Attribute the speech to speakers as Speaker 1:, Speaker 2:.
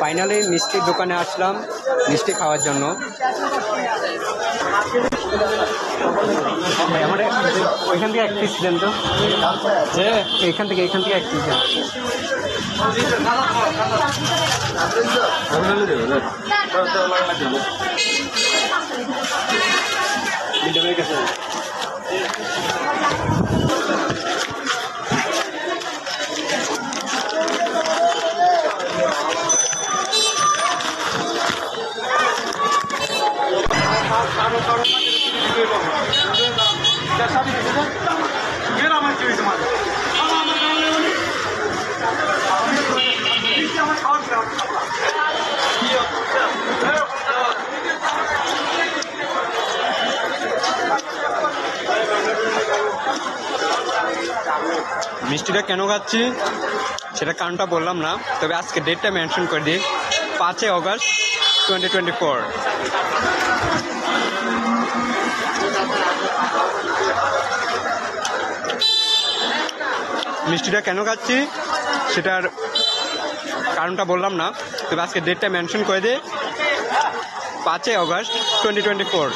Speaker 1: Finally মিষ্টির দোকানে আসলাম মিষ্টি খাওয়ার জন্য। আমার ওইখান থেকে এক পিস দেন তো, এইখান থেকে এক পিস দেন। মিষ্টিটা কেন খাচ্ছি সেটা কারণটা বললাম না, তবে আজকে ডেটটা মেনশন করে দিই, 5 অগস্ট 2024। মিষ্টিটা কেন খাচ্ছি সেটার কারণটা বললাম না, তবে আজকে ডেটটা মেনশন করে দিই, 5 অগস্ট 2024।